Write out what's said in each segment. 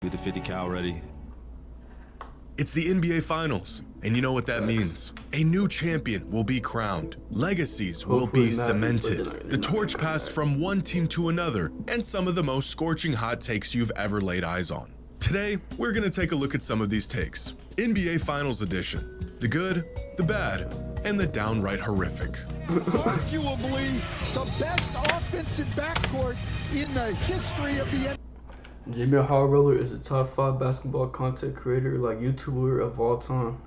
Get the 50 cal ready. It's the NBA Finals, and you know what that means. A new champion will be crowned. Legacies will be cemented. The torch passed from one team to another, and some of the most scorching hot takes you've ever laid eyes on. Today, we're gonna take a look at some of these takes. NBA Finals edition. The good, the bad, and the downright horrific. Arguably the best offensive backcourt in the history of the NBA. Jimmy High Roller is a top 5 basketball content creator, like YouTuber of all time.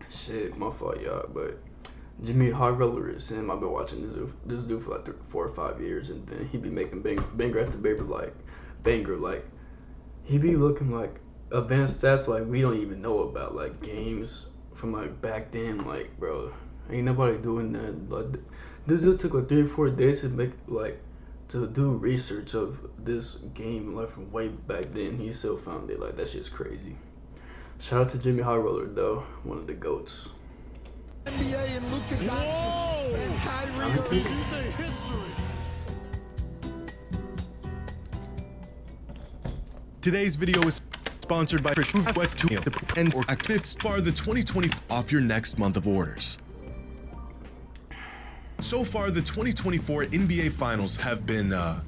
Shit, my fault, y'all, but Jimmy High Roller is him. I've been watching this dude for like 4 or 5 years, and then he be making banger after banger, like he be looking like advanced stats like we don't even know about, like games from like back then. Like, bro, ain't nobody doing that. Like, this dude took like 3 or 4 days to make to do research of this game, like from way back then. He still found it. Like, that shit's crazy. Shout out to Jimmy High Roller though, one of the GOATs. NBA and Luka Doncic and Kyrie Irving. This is a history. Today's video is sponsored by Wenskiii and or Actives for the 2020 off your next month of orders. So far, the 2024 NBA Finals have been a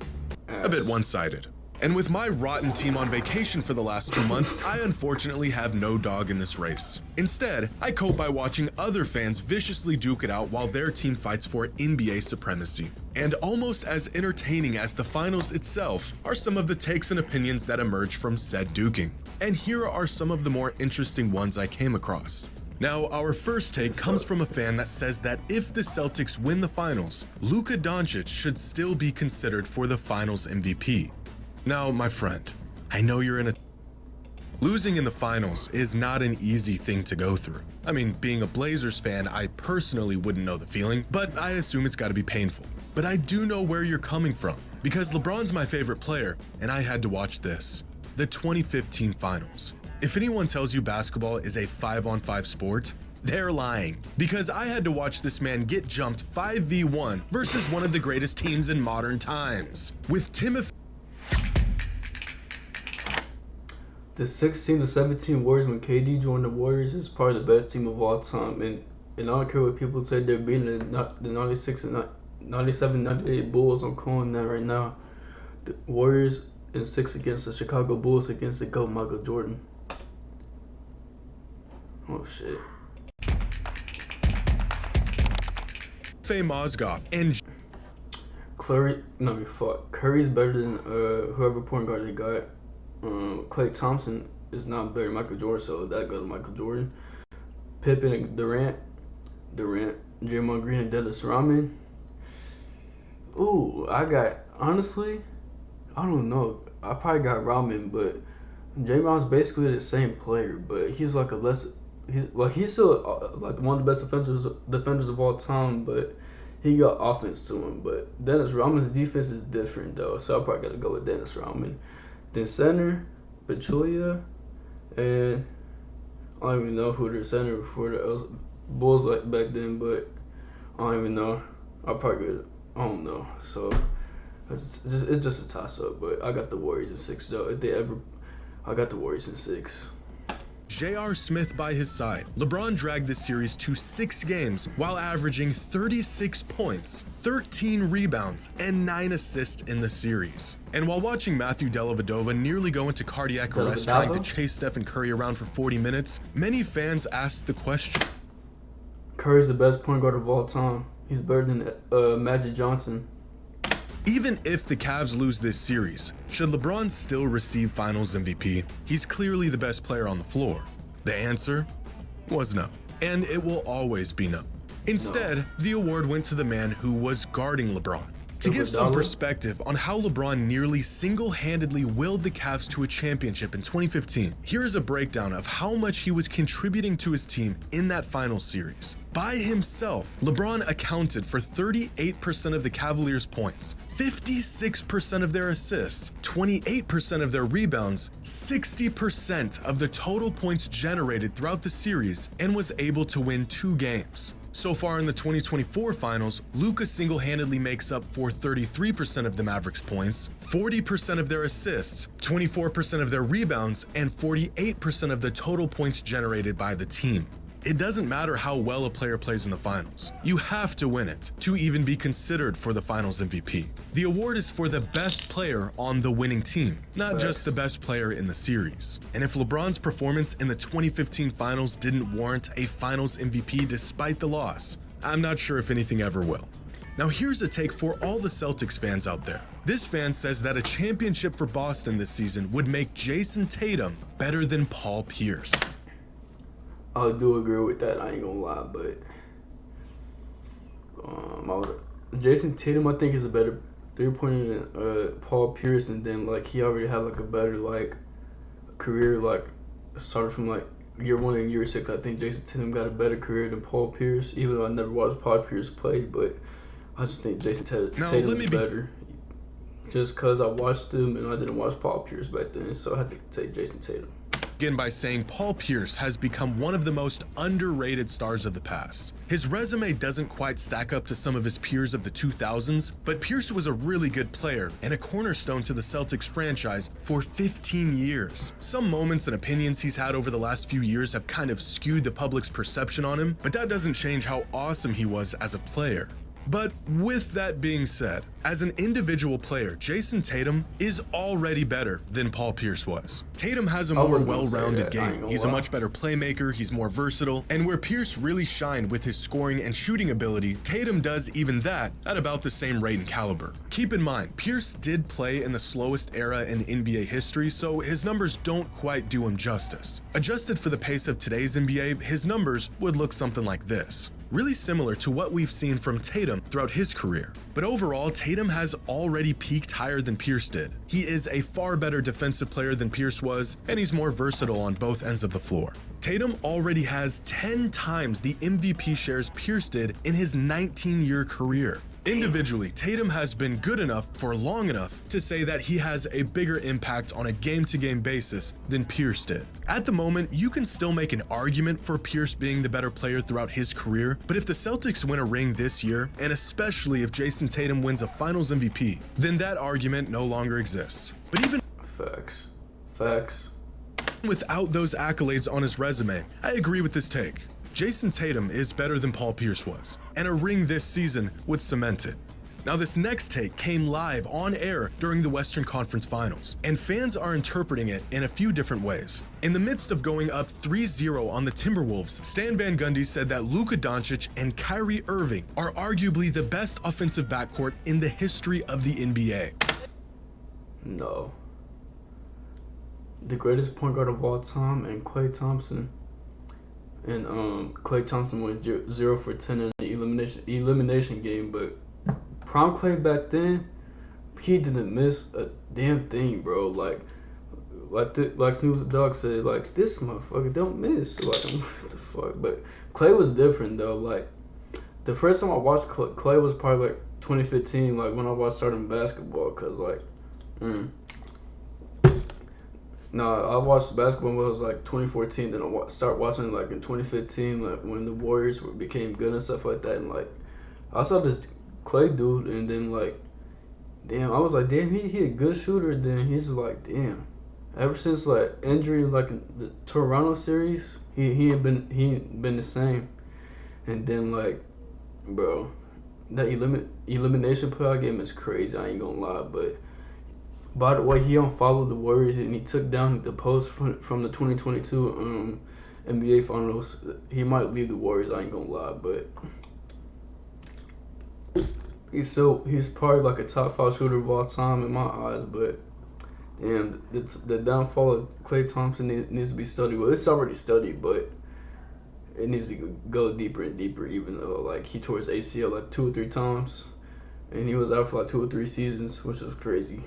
bit one-sided. And with my rotten team on vacation for the last 2 months, I unfortunately have no dog in this race. Instead, I cope by watching other fans viciously duke it out while their team fights for NBA supremacy. And almost as entertaining as the finals itself are some of the takes and opinions that emerge from said duking. And here are some of the more interesting ones I came across. Now, our first take comes from a fan that says that if the Celtics win the finals, Luka Doncic should still be considered for the finals MVP. Now, my friend, I know you're in a... Losing in the finals is not an easy thing to go through. I mean, being a Blazers fan, I personally wouldn't know the feeling, but I assume it's gotta be painful. But I do know where you're coming from, because LeBron's my favorite player, and I had to watch this. The 2015 finals. If anyone tells you basketball is a 5-on-5 sport, they're lying. Because I had to watch this man get jumped 5v1 versus one of the greatest teams in modern times. With Timothy... The 16 to 17 Warriors, when KD joined the Warriors, is probably the best team of all time. And I don't care what people say, they're beating the 96 and 97, 98 Bulls. I'm calling that right now. The Warriors in 6 against the Chicago Bulls against the GOAT Michael Jordan. Oh shit. Mozgov and Curry's better than whoever point guard they got. Klay Thompson is not better than Michael Jordan, so that goes to Michael Jordan. Pippen and Durant, Draymond Green and Dennis Rodman. Ooh, honestly, I don't know. I probably got Rodman, but Draymond's basically the same player, but he's like he's still like one of the best defenders of all time, but he got offense to him. But Dennis Rodman's defense is different though, so I probably gotta go with Dennis Rodman. Then center, Pachulia, and I don't even know who their center for the Bulls like back then, but I don't even know. I don't know. So it's just a toss up, but I got the Warriors in 6 though. I got the Warriors in 6. J.R. Smith by his side. LeBron dragged this series to 6 games while averaging 36 points, 13 rebounds, and 9 assists in the series. And while watching Matthew Dellavedova nearly go into cardiac arrest trying to chase Stephen Curry around for 40 minutes, many fans asked the question. Curry's the best point guard of all time. He's better than Magic Johnson. Even if the Cavs lose this series, should LeBron still receive Finals MVP? He's clearly the best player on the floor. The answer was no, and it will always be no. Instead, the award went to the man who was guarding LeBron. To give some perspective on how LeBron nearly single-handedly willed the Cavs to a championship in 2015, here is a breakdown of how much he was contributing to his team in that final series. By himself, LeBron accounted for 38% of the Cavaliers' points, 56% of their assists, 28% of their rebounds, 60% of the total points generated throughout the series, and was able to win 2 games. So far in the 2024 finals, Luka single-handedly makes up for 33% of the Mavericks' points, 40% of their assists, 24% of their rebounds, and 48% of the total points generated by the team. It doesn't matter how well a player plays in the finals. You have to win it to even be considered for the finals MVP. The award is for the best player on the winning team, not just the best player in the series. And if LeBron's performance in the 2015 finals didn't warrant a finals MVP despite the loss, I'm not sure if anything ever will. Now here's a take for all the Celtics fans out there. This fan says that a championship for Boston this season would make Jason Tatum better than Paul Pierce. I do agree with that, I ain't gonna lie, but Jason Tatum, I think, is a better three-pointer than Paul Pierce, and then like he already had like a better like career, like started from like year 1 and year 6. I think Jason Tatum got a better career than Paul Pierce, even though I never watched Paul Pierce play, but I just think Jason Tatum is better. Just because I watched him and I didn't watch Paul Pierce back then, so I had to take Jason Tatum. Begin by saying Paul Pierce has become one of the most underrated stars of the past. His resume doesn't quite stack up to some of his peers of the 2000s, but Pierce was a really good player and a cornerstone to the Celtics franchise for 15 years. Some moments and opinions he's had over the last few years have kind of skewed the public's perception on him, but that doesn't change how awesome he was as a player. But with that being said, as an individual player, Jason Tatum is already better than Paul Pierce was. Tatum has a more well-rounded game. He's a much better playmaker, he's more versatile, and where Pierce really shined with his scoring and shooting ability, Tatum does even that at about the same rate and caliber. Keep in mind, Pierce did play in the slowest era in NBA history, so his numbers don't quite do him justice. Adjusted for the pace of today's NBA, his numbers would look something like this. Really similar to what we've seen from Tatum throughout his career. But overall, Tatum has already peaked higher than Pierce did. He is a far better defensive player than Pierce was, and he's more versatile on both ends of the floor. Tatum already has 10 times the MVP shares Pierce did in his 19-year career. Individually, Tatum has been good enough for long enough to say that he has a bigger impact on a game-to-game basis than Pierce did. At the moment, you can still make an argument for Pierce being the better player throughout his career, but if the Celtics win a ring this year, and especially if Jason Tatum wins a Finals MVP, then that argument no longer exists. But even Facts. Without those accolades on his resume, I agree with this take. Jason Tatum is better than Paul Pierce was, and a ring this season would cement it. Now this next take came live on air during the Western Conference Finals, and fans are interpreting it in a few different ways. In the midst of going up 3-0 on the Timberwolves, Stan Van Gundy said that Luka Doncic and Kyrie Irving are arguably the best offensive backcourt in the history of the NBA. No. The greatest point guard of all time and Klay Thompson. And Klay Thompson went 0 for 10 in the elimination game, but prime Klay back then, he didn't miss a damn thing, bro. Like Snoop Dogg said, like, this motherfucker don't miss. Like, what the fuck? But Klay was different though. Like, the first time I watched Klay was probably like 2015, like when I watched starting basketball, cause like, No, I watched basketball when it was like 2014. Then I start watching like in 2015, like when the Warriors became good and stuff like that. And like, I saw this Klay dude, and then like, damn, I was like, damn, he a good shooter. Then he's just like, damn. Ever since like injury, like in the Toronto series, he ain't been the same. And then like, bro, that elimination playoff game is crazy. I ain't gonna lie, but. By the way, he unfollowed the Warriors and he took down the post from the 2022 NBA Finals. He might leave the Warriors, I ain't gonna lie, but he's probably like a top 5 shooter of all time in my eyes. But damn, the downfall of Klay Thompson needs to be studied. Well, it's already studied, but it needs to go deeper and deeper. Even though like he tore his ACL like 2 or 3 times, and he was out for like 2 or 3 seasons, which is crazy.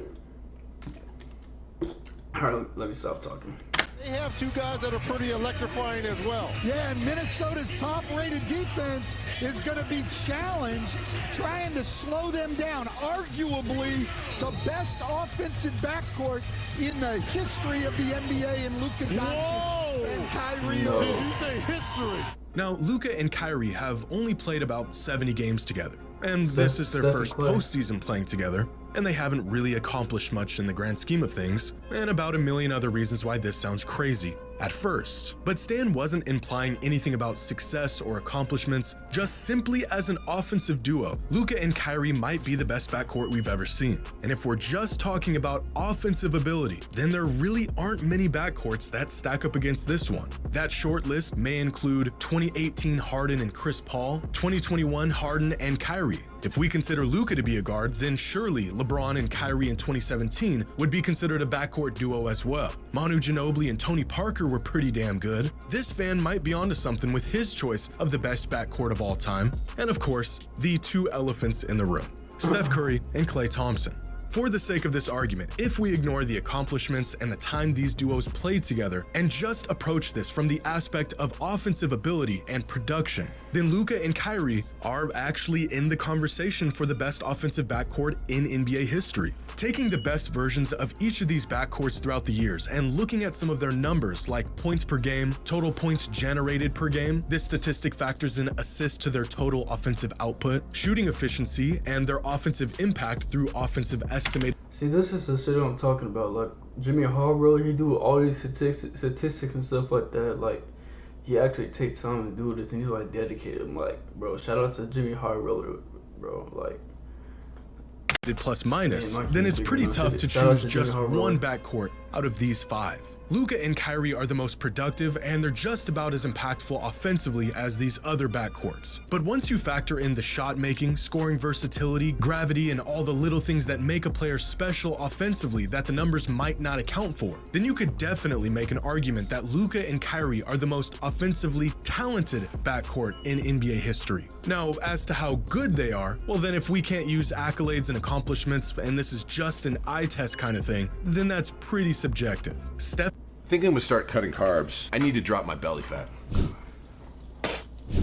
All right, let me stop talking. They have 2 guys that are pretty electrifying as well. Yeah, and Minnesota's top-rated defense is going to be challenged trying to slow them down. Arguably the best offensive backcourt in the history of the NBA in Luka Doncic. and Kyrie No. Did you say history? Now, Luka and Kyrie have only played about 70 games together, and Steph- this is their Steph first and Clay. postseason playing together, and they haven't really accomplished much in the grand scheme of things, and about a million other reasons why this sounds crazy at first. But Stan wasn't implying anything about success or accomplishments, just simply as an offensive duo, Luka and Kyrie might be the best backcourt we've ever seen. And if we're just talking about offensive ability, then there really aren't many backcourts that stack up against this one. That short list may include 2018 Harden and Chris Paul, 2021 Harden and Kyrie. If we consider Luka to be a guard, then surely LeBron and Kyrie in 2017 would be considered a backcourt duo as well. Manu Ginobili and Tony Parker were pretty damn good. This fan might be onto something with his choice of the best backcourt of all time. And of course, the two elephants in the room, Steph Curry and Klay Thompson. For the sake of this argument, if we ignore the accomplishments and the time these duos played together and just approach this from the aspect of offensive ability and production, then Luka and Kyrie are actually in the conversation for the best offensive backcourt in NBA history. Taking the best versions of each of these backcourts throughout the years and looking at some of their numbers like points per game, total points generated per game, this statistic factors in assists to their total offensive output, shooting efficiency, and their offensive impact through offensive estimate. See, this is the shit I'm talking about. Like Jimmy Harbaugh, he do all these statistics and stuff like that. Like he actually takes time to do this, and he's like dedicated. I'm like, bro, shout out to Jimmy Harbaugh, bro. Like. Plus minus, Man, then it's pretty tough to Shout out choose to just Jimmy Harbaugh. one backcourt out of these five. Luka and Kyrie are the most productive, and they're just about as impactful offensively as these other backcourts. But once you factor in the shot making, scoring versatility, gravity, and all the little things that make a player special offensively that the numbers might not account for, then you could definitely make an argument that Luka and Kyrie are the most offensively talented backcourt in NBA history. Now, as to how good they are, well then if we can't use accolades and accomplishments, and this is just an eye test kind of thing, then that's pretty subjective. Steph I think I'm gonna start cutting carbs. I need to drop my belly fat.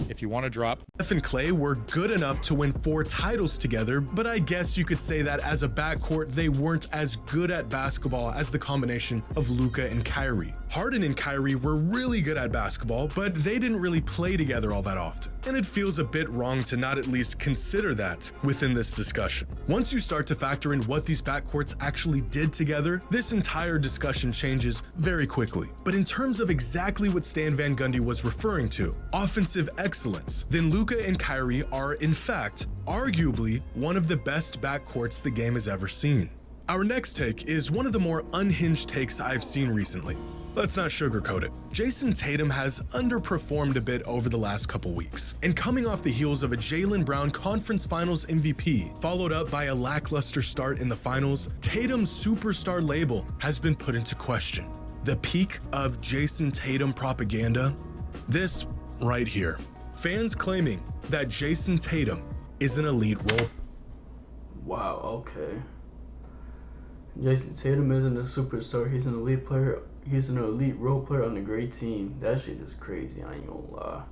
If you want to drop, and Klay were good enough to win 4 titles together, but I guess you could say that as a backcourt, they weren't as good at basketball as the combination of Luka and Kyrie. Harden and Kyrie were really good at basketball, but they didn't really play together all that often. And it feels a bit wrong to not at least consider that within this discussion. Once you start to factor in what these backcourts actually did together, this entire discussion changes very quickly. But in terms of exactly what Stan Van Gundy was referring to, offensive excellence, then Luka and Kyrie are, in fact, arguably one of the best backcourts the game has ever seen. Our next take is one of the more unhinged takes I've seen recently. Let's not sugarcoat it. Jason Tatum has underperformed a bit over the last couple weeks, and coming off the heels of a Jaylen Brown Conference Finals MVP, followed up by a lackluster start in the finals, Tatum's superstar label has been put into question. The peak of Jason Tatum propaganda? This right here. Fans claiming that Jason Tatum is an elite role. Wow. Okay. Jason Tatum isn't a superstar. He's an elite player. He's an elite role player on a great team. That shit is crazy. I ain't gonna lie.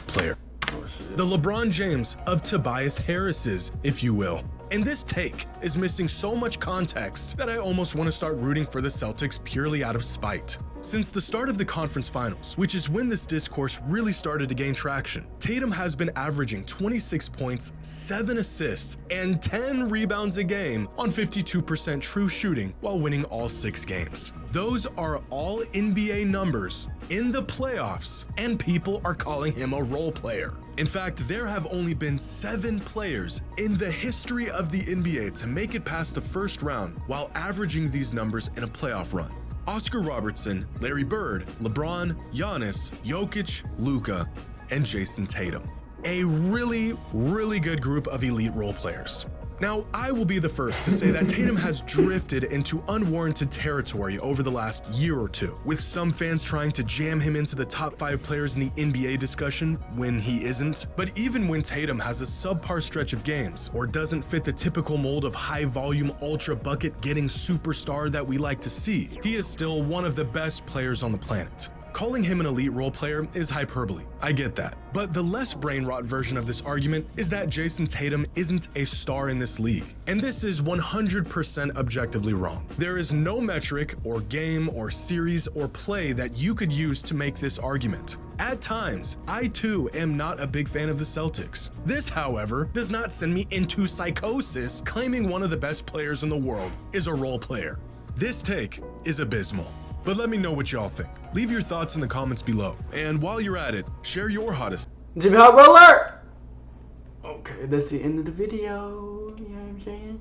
Player. Oh shit. The LeBron James of Tobias Harris's, if you will. And this take is missing so much context that I almost want to start rooting for the Celtics purely out of spite. Since the start of the conference finals, which is when this discourse really started to gain traction, Tatum has been averaging 26 points, 7 assists, and 10 rebounds a game on 52% true shooting while winning all 6 games. Those are all NBA numbers in the playoffs, and people are calling him a role player. In fact, there have only been 7 players in the history of the NBA to make it past the first round while averaging these numbers in a playoff run. Oscar Robertson, Larry Bird, LeBron, Giannis, Jokic, Luka, and Jason Tatum. A really, really good group of elite role players. Now, I will be the first to say that Tatum has drifted into unwarranted territory over the last year or two, with some fans trying to jam him into the top 5 players in the NBA discussion when he isn't. But even when Tatum has a subpar stretch of games, or doesn't fit the typical mold of high-volume, ultra-bucket-getting superstar that we like to see, he is still one of the best players on the planet. Calling him an elite role player is hyperbole, I get that. But the less brain rot version of this argument is that Jason Tatum isn't a star in this league. And this is 100% objectively wrong. There is no metric or game or series or play that you could use to make this argument. At times, I too am not a big fan of the Celtics. This, however, does not send me into psychosis claiming one of the best players in the world is a role player. This take is abysmal. But let me know what y'all think. Leave your thoughts in the comments below. And while you're at it, share your hottest Jimmy Hot Roller! Okay, that's the end of the video. You know what I'm saying?